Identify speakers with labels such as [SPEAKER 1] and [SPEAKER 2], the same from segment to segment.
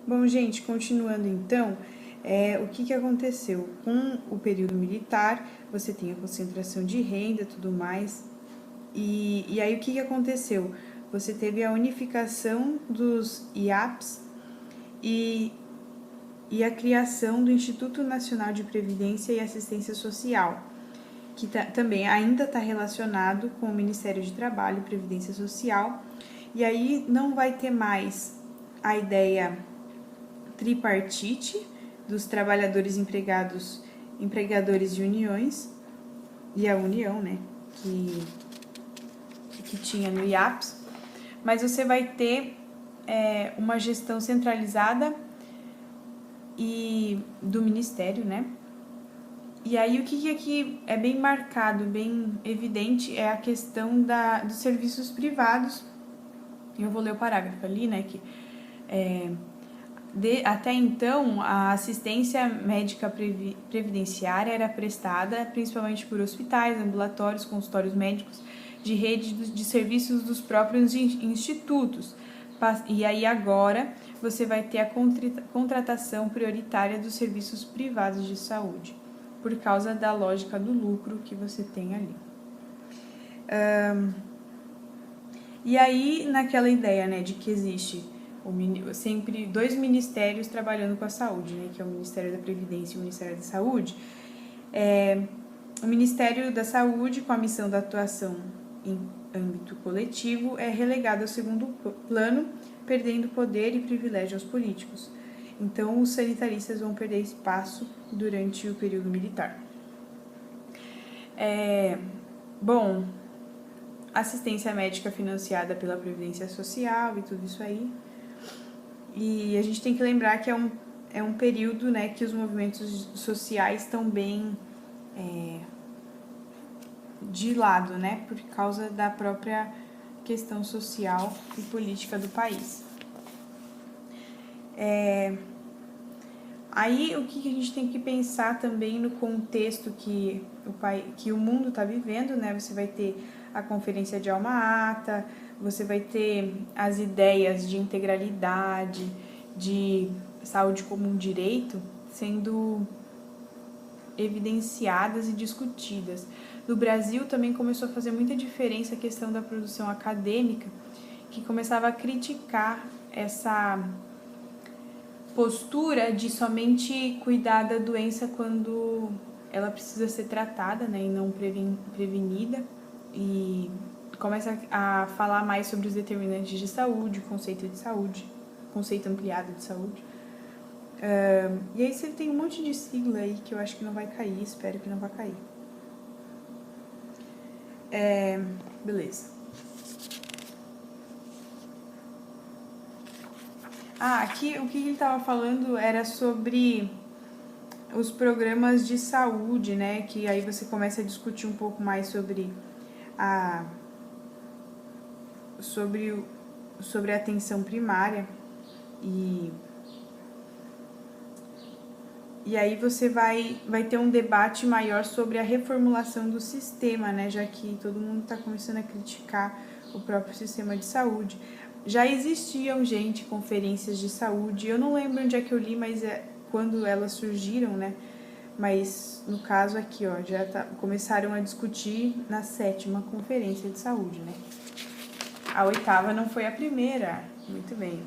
[SPEAKER 1] Bom, gente, continuando então, o que aconteceu? Com o período militar, você tem a concentração de renda e tudo mais, e aí o que aconteceu? Você teve a unificação dos IAPs e a criação do Instituto Nacional de Previdência e Assistência Social, que também ainda está relacionado com o Ministério de Trabalho e Previdência Social, e aí não vai ter mais a ideia tripartite dos trabalhadores empregadores de uniões e a união, né, que tinha no IAPS, mas você vai ter uma gestão centralizada e do Ministério, né? E aí o que aqui é bem marcado, bem evidente, é a questão dos serviços privados. Eu vou ler o parágrafo ali, né, que até então, a assistência médica previdenciária era prestada principalmente por hospitais, ambulatórios, consultórios médicos, de rede de serviços dos próprios institutos. E aí agora você vai ter a contratação prioritária dos serviços privados de saúde, por causa da lógica do lucro que você tem ali. E aí, naquela ideia, né, de que existe sempre dois ministérios trabalhando com a saúde, né, que é o Ministério da Previdência e o Ministério da Saúde, o Ministério da Saúde, com a missão da atuação em âmbito coletivo, é relegado ao segundo plano, perdendo poder e privilégio aos políticos. Então, os sanitaristas vão perder espaço durante o período militar. Bom, assistência médica financiada pela Previdência Social e tudo isso aí. E a gente tem que lembrar que é um período, né, que os movimentos sociais estão bem de lado, né, por causa da própria questão social e política do país. Aí o que a gente tem que pensar também no contexto que o mundo está vivendo, né? Você vai ter a Conferência de Alma-Ata, você vai ter as ideias de integralidade, de saúde como um direito sendo evidenciadas e discutidas. No Brasil também começou a fazer muita diferença a questão da produção acadêmica, que começava a criticar essa postura de somente cuidar da doença quando ela precisa ser tratada, né, e não prevenida, e começa a falar mais sobre os determinantes de saúde, conceito ampliado de saúde. E aí você tem um monte de sigla aí que eu acho que não vai cair, espero que não vá cair. Beleza. Aqui o que ele estava falando era sobre os programas de saúde, né? Que aí você começa a discutir um pouco mais sobre a atenção primária e aí você vai ter um debate maior sobre a reformulação do sistema, né? Já que todo mundo está começando a criticar o próprio sistema de saúde. Já existiam, conferências de saúde, eu não lembro onde é que eu li, mas quando elas surgiram, né? Mas no caso aqui, ó, começaram a discutir na 7ª conferência de saúde, né? A 8ª não foi a primeira, muito bem.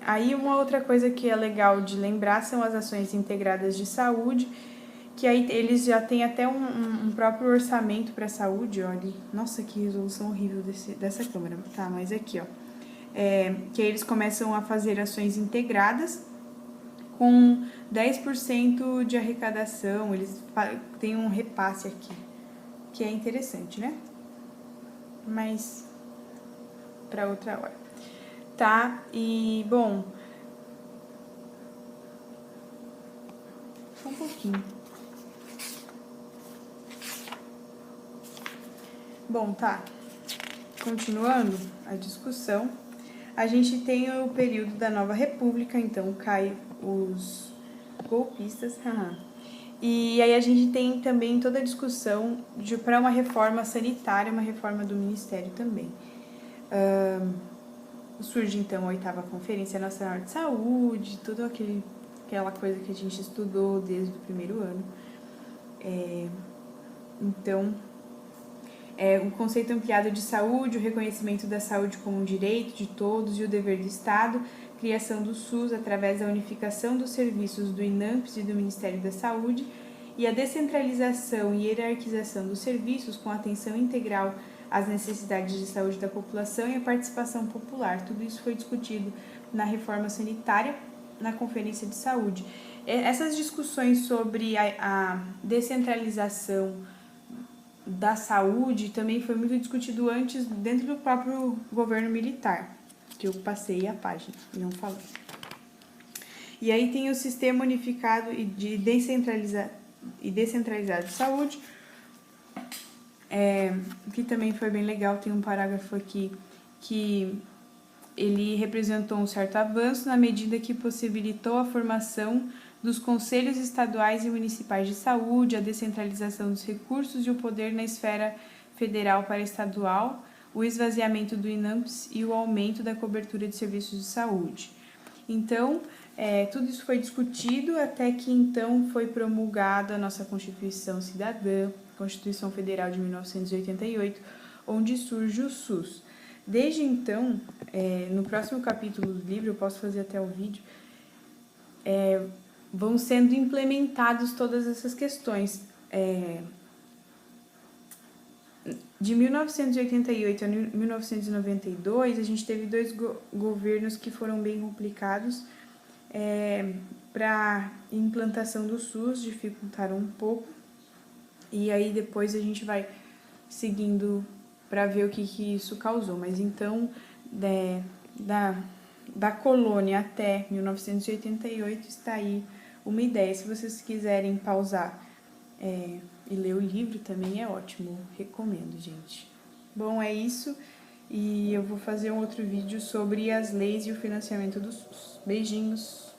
[SPEAKER 1] Aí uma outra coisa que é legal de lembrar são as ações integradas de saúde, que aí eles já têm até um próprio orçamento para a saúde, olha, nossa, que resolução horrível dessa câmera, tá, mas aqui, ó, que aí eles começam a fazer ações integradas com 10% de arrecadação, eles têm um repasse aqui, que é interessante, né? Mas para outra hora. Tá, e bom, só um pouquinho. Bom, tá, continuando a discussão, a gente tem o período da Nova República, então cai os golpistas, e aí a gente tem também toda a discussão para uma reforma sanitária, uma reforma do Ministério também. Surge então a 8ª Conferência Nacional de Saúde, toda aquela coisa que a gente estudou desde o primeiro ano. Então, o conceito ampliado de saúde, o reconhecimento da saúde como um direito de todos e o dever do Estado, criação do SUS através da unificação dos serviços do INAMPS e do Ministério da Saúde e a descentralização e hierarquização dos serviços com atenção integral às necessidades de saúde da população e a participação popular. Tudo isso foi discutido na reforma sanitária, na Conferência de Saúde. Essas discussões sobre a descentralização da saúde também foi muito discutido antes dentro do próprio governo militar, que eu passei a página, não falei. E aí tem o Sistema Unificado e Descentralizado de Saúde, que também foi bem legal. Tem um parágrafo aqui que ele representou um certo avanço na medida que possibilitou a formação dos conselhos estaduais e municipais de saúde, a descentralização dos recursos e o poder na esfera federal para estadual, o esvaziamento do INAMPS e o aumento da cobertura de serviços de saúde. Então, tudo isso foi discutido até que então foi promulgada a nossa Constituição Cidadã, Constituição Federal de 1988, onde surge o SUS. Desde então, no próximo capítulo do livro, eu posso fazer até o vídeo, vão sendo implementadas todas essas questões. De 1988 a 1992, a gente teve 2 governos que foram bem complicados para implantação do SUS, dificultaram um pouco. E aí depois a gente vai seguindo para ver o que isso causou. Mas então, da colônia até 1988 está aí uma ideia. Se vocês quiserem pausar e ler o livro também é ótimo, recomendo, gente. Bom, é isso, e eu vou fazer um outro vídeo sobre as leis e o financiamento do SUS. Beijinhos!